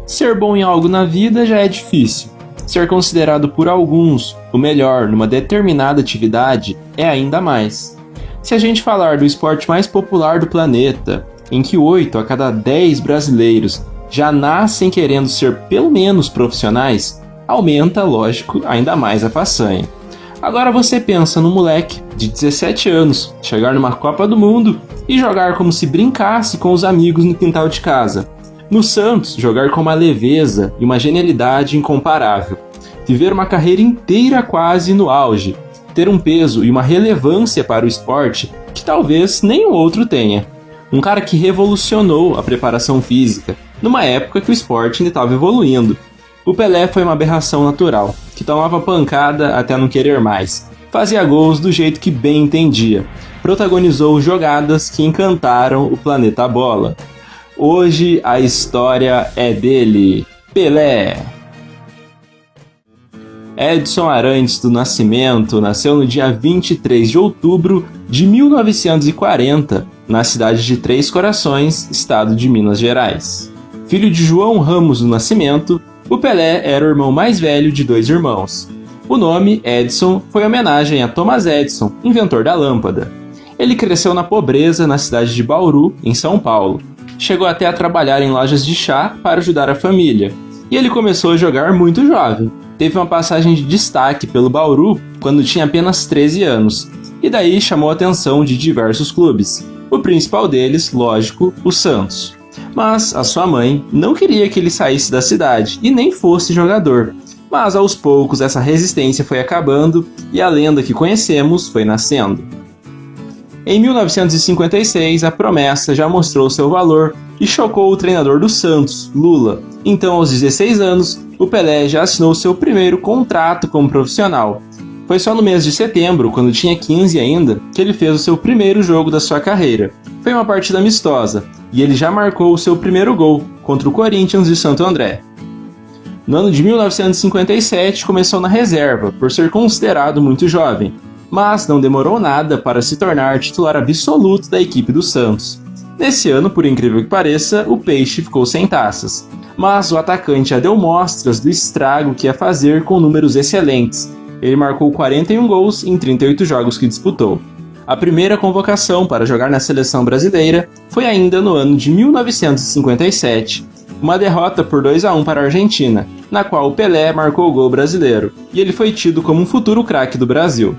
Ser bom em algo na vida já é difícil. Ser considerado por alguns o melhor numa determinada atividade é ainda mais. Se a gente falar do esporte mais popular do planeta, em que 8 a cada 10 brasileiros já nascem querendo ser pelo menos profissionais, aumenta, lógico, ainda mais a façanha. Agora você pensa num moleque de 17 anos chegar numa Copa do Mundo e jogar como se brincasse com os amigos no quintal de casa. No Santos, jogar com uma leveza e uma genialidade incomparável. Viver uma carreira inteira quase no auge. Ter um peso e uma relevância para o esporte que talvez nenhum outro tenha. Um cara que revolucionou a preparação física, numa época que o esporte ainda estava evoluindo. O Pelé foi uma aberração natural, que tomava pancada até não querer mais. Fazia gols do jeito que bem entendia. Protagonizou jogadas que encantaram o planeta bola. Hoje a história é dele, Pelé. Edson Arantes do Nascimento nasceu no dia 23 de outubro de 1940, na cidade de Três Corações, estado de Minas Gerais. Filho de João Ramos do Nascimento, o Pelé era o irmão mais velho de 2 irmãos. O nome, Edson, foi homenagem a Thomas Edison, inventor da lâmpada. Ele cresceu na pobreza na cidade de Bauru, em São Paulo. Chegou até a trabalhar em lojas de chá para ajudar a família. E ele começou a jogar muito jovem. Teve uma passagem de destaque pelo Bauru quando tinha apenas 13 anos. E daí chamou a atenção de diversos clubes. O principal deles, lógico, o Santos. Mas a sua mãe não queria que ele saísse da cidade e nem fosse jogador. Mas aos poucos essa resistência foi acabando e a lenda que conhecemos foi nascendo. Em 1956, a promessa já mostrou seu valor e chocou o treinador do Santos, Lula. Então, aos 16 anos, o Pelé já assinou seu primeiro contrato como profissional. Foi só no mês de setembro, quando tinha 15 ainda, que ele fez o seu primeiro jogo da sua carreira. Foi uma partida amistosa, e ele já marcou o seu primeiro gol, contra o Corinthians de Santo André. No ano de 1957, começou na reserva, por ser considerado muito jovem, mas não demorou nada para se tornar titular absoluto da equipe do Santos. Nesse ano, por incrível que pareça, o Peixe ficou sem taças, mas o atacante já deu mostras do estrago que ia fazer com números excelentes. Ele marcou 41 gols em 38 jogos que disputou. A primeira convocação para jogar na seleção brasileira foi ainda no ano de 1957, uma derrota por 2-1 para a Argentina, na qual o Pelé marcou o gol brasileiro, e ele foi tido como um futuro craque do Brasil.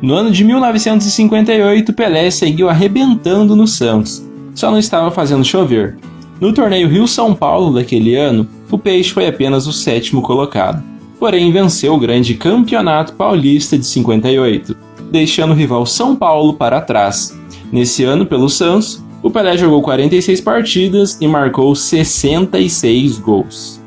No ano de 1958, Pelé seguiu arrebentando no Santos, só não estava fazendo chover. No torneio Rio-São Paulo daquele ano, o Peixe foi apenas o 7º colocado, porém venceu o grande Campeonato Paulista de 58, deixando o rival São Paulo para trás. Nesse ano, pelo Santos, o Pelé jogou 46 partidas e marcou 66 gols.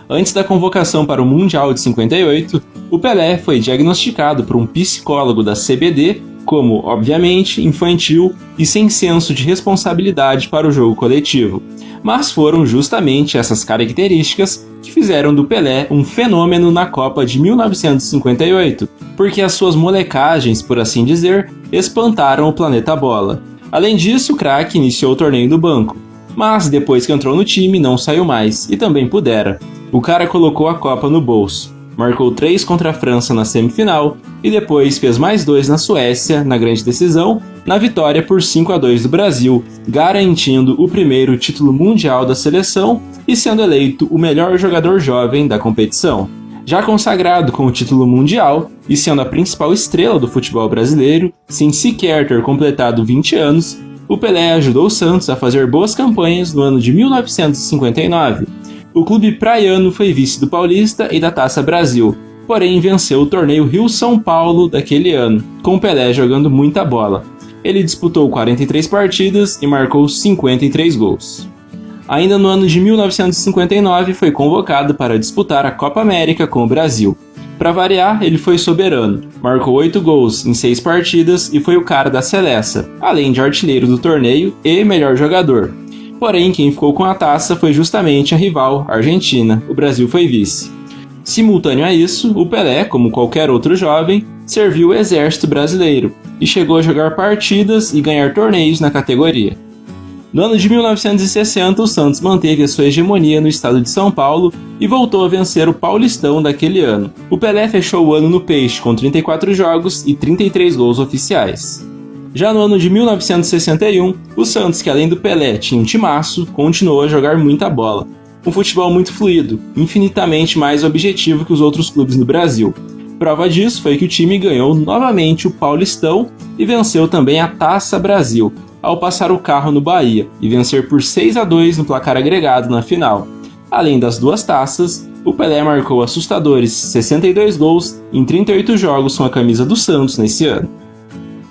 Antes da convocação para o Mundial de 58, o Pelé foi diagnosticado por um psicólogo da CBD como, obviamente, infantil e sem senso de responsabilidade para o jogo coletivo. Mas foram justamente essas características que fizeram do Pelé um fenômeno na Copa de 1958, porque as suas molecagens, por assim dizer, espantaram o planeta bola. Além disso, o craque iniciou o torneio do banco, mas depois que entrou no time não saiu mais, e também pudera. O cara colocou a Copa no bolso, marcou 3 contra a França na semifinal e depois fez mais 2 na Suécia, na grande decisão, na vitória por 5-2 do Brasil, garantindo o primeiro título mundial da seleção e sendo eleito o melhor jogador jovem da competição. Já consagrado com o título mundial e sendo a principal estrela do futebol brasileiro, sem sequer ter completado 20 anos, o Pelé ajudou o Santos a fazer boas campanhas no ano de 1959. O clube praiano foi vice do Paulista e da Taça Brasil, porém venceu o torneio Rio-São Paulo daquele ano, com o Pelé jogando muita bola. Ele disputou 43 partidas e marcou 53 gols. Ainda no ano de 1959 foi convocado para disputar a Copa América com o Brasil. Para variar, ele foi soberano, marcou 8 gols em 6 partidas e foi o cara da seleça, além de artilheiro do torneio e melhor jogador. Porém, quem ficou com a taça foi justamente a rival, a Argentina. O Brasil foi vice. Simultâneo a isso, o Pelé, como qualquer outro jovem, serviu o exército brasileiro e chegou a jogar partidas e ganhar torneios na categoria. No ano de 1960, o Santos manteve a sua hegemonia no estado de São Paulo e voltou a vencer o Paulistão daquele ano. O Pelé fechou o ano no Peixe com 34 jogos e 33 gols oficiais. Já no ano de 1961, o Santos, que além do Pelé tinha um timaço, continuou a jogar muita bola. Um futebol muito fluido, infinitamente mais objetivo que os outros clubes no Brasil. Prova disso foi que o time ganhou novamente o Paulistão e venceu também a Taça Brasil, ao passar o carro no Bahia e vencer por 6-2 no placar agregado na final. Além das duas taças, o Pelé marcou assustadores 62 gols em 38 jogos com a camisa do Santos nesse ano.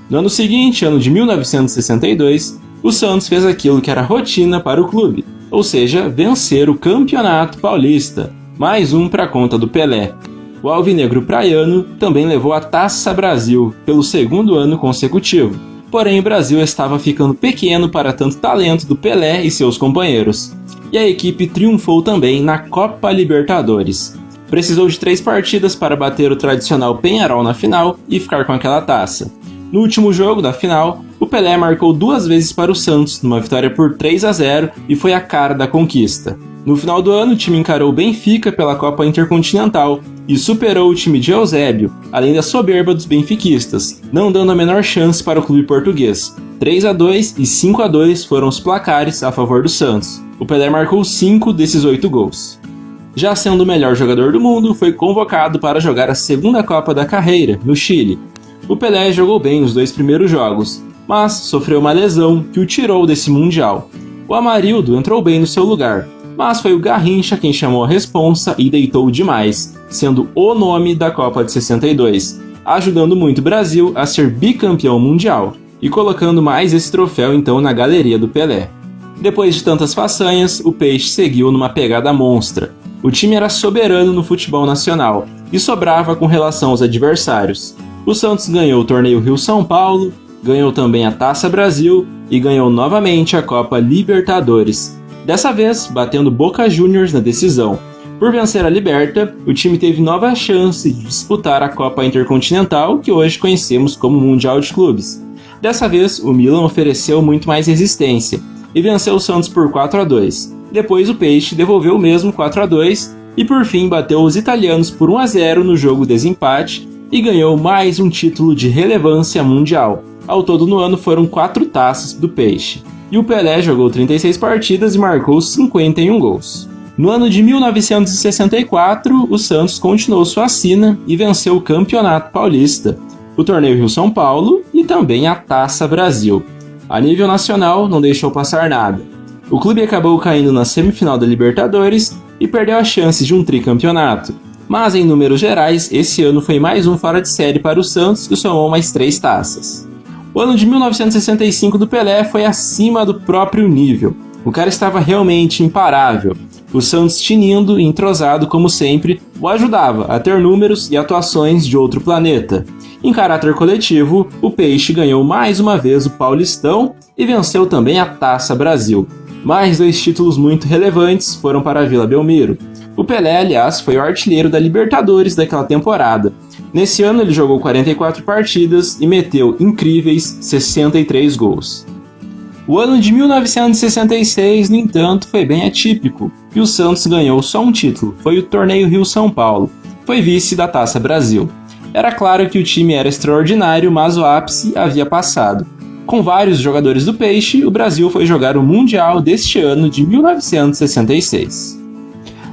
No ano seguinte, ano de 1962, o Santos fez aquilo que era rotina para o clube, ou seja, vencer o Campeonato Paulista, mais um para a conta do Pelé. O alvinegro praiano também levou a Taça Brasil pelo segundo ano consecutivo, porém o Brasil estava ficando pequeno para tanto talento do Pelé e seus companheiros, e a equipe triunfou também na Copa Libertadores. Precisou de 3 partidas para bater o tradicional Peñarol na final e ficar com aquela taça. No último jogo da final, o Pelé marcou 2 vezes para o Santos, numa vitória por 3-0 e foi a cara da conquista. No final do ano, o time encarou o Benfica pela Copa Intercontinental e superou o time de Eusébio, além da soberba dos benfiquistas, não dando a menor chance para o clube português. 3-2 e 5-2 foram os placares a favor do Santos. O Pelé marcou 5 desses 8 gols. Já sendo o melhor jogador do mundo, foi convocado para jogar a segunda Copa da carreira, no Chile. O Pelé jogou bem nos 2 primeiros jogos, mas sofreu uma lesão que o tirou desse Mundial. O Amarildo entrou bem no seu lugar, mas foi o Garrincha quem chamou a responsa e deitou demais, sendo o nome da Copa de 62, ajudando muito o Brasil a ser bicampeão mundial e colocando mais esse troféu então na galeria do Pelé. Depois de tantas façanhas, o Peixe seguiu numa pegada monstra. O time era soberano no futebol nacional e sobrava com relação aos adversários. O Santos ganhou o torneio Rio-São Paulo, ganhou também a Taça Brasil e ganhou novamente a Copa Libertadores, dessa vez batendo Boca Juniors na decisão. Por vencer a Liberta, o time teve nova chance de disputar a Copa Intercontinental, que hoje conhecemos como Mundial de Clubes. Dessa vez, o Milan ofereceu muito mais resistência e venceu o Santos por 4-2. Depois o Peixe devolveu o mesmo 4-2 e por fim bateu os italianos por 1-0 no jogo desempate e ganhou mais um título de relevância mundial. Ao todo no ano foram 4 taças do Peixe. E o Pelé jogou 36 partidas e marcou 51 gols. No ano de 1964, o Santos continuou sua sina e venceu o Campeonato Paulista, o Torneio Rio-São Paulo e também a Taça Brasil. A nível nacional, não deixou passar nada. O clube acabou caindo na semifinal da Libertadores e perdeu a chance de um tricampeonato. Mas em números gerais, esse ano foi mais um fora de série para o Santos, que somou mais 3 taças. O ano de 1965 do Pelé foi acima do próprio nível. O cara estava realmente imparável. O Santos, tinindo e entrosado como sempre, o ajudava a ter números e atuações de outro planeta. Em caráter coletivo, o Peixe ganhou mais uma vez o Paulistão e venceu também a Taça Brasil. Mais 2 títulos muito relevantes foram para a Vila Belmiro. O Pelé, aliás, foi o artilheiro da Libertadores daquela temporada. Nesse ano ele jogou 44 partidas e meteu incríveis 63 gols. O ano de 1966, no entanto, foi bem atípico, e o Santos ganhou só um título, foi o Torneio Rio-São Paulo. Foi vice da Taça Brasil. Era claro que o time era extraordinário, mas o ápice havia passado. Com vários jogadores do Peixe, o Brasil foi jogar o Mundial deste ano de 1966.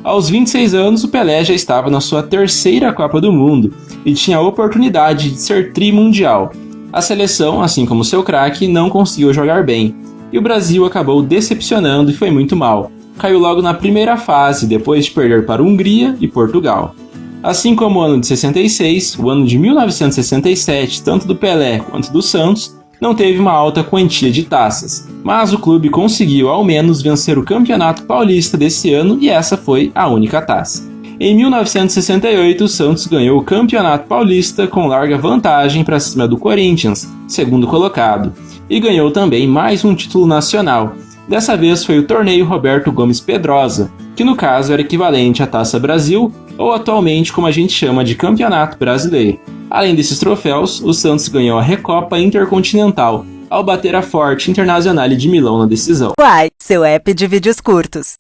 Aos 26 anos, o Pelé já estava na sua 3ª Copa do Mundo e tinha a oportunidade de ser trimundial. A seleção, assim como seu craque, não conseguiu jogar bem, e o Brasil acabou decepcionando e foi muito mal. Caiu logo na primeira fase, depois de perder para Hungria e Portugal. Assim como o ano de 66, o ano de 1967, tanto do Pelé quanto do Santos, não teve uma alta quantia de taças, mas o clube conseguiu ao menos vencer o Campeonato Paulista desse ano e essa foi a única taça. Em 1968, o Santos ganhou o Campeonato Paulista com larga vantagem para cima do Corinthians, segundo colocado, e ganhou também mais um título nacional. Dessa vez foi o Torneio Roberto Gomes Pedrosa, que no caso era equivalente à Taça Brasil, ou atualmente como a gente chama de Campeonato Brasileiro. Além desses troféus, o Santos ganhou a Recopa Intercontinental, ao bater a Forte Internazionale de Milão na decisão. Uai, seu app de vídeos curtos.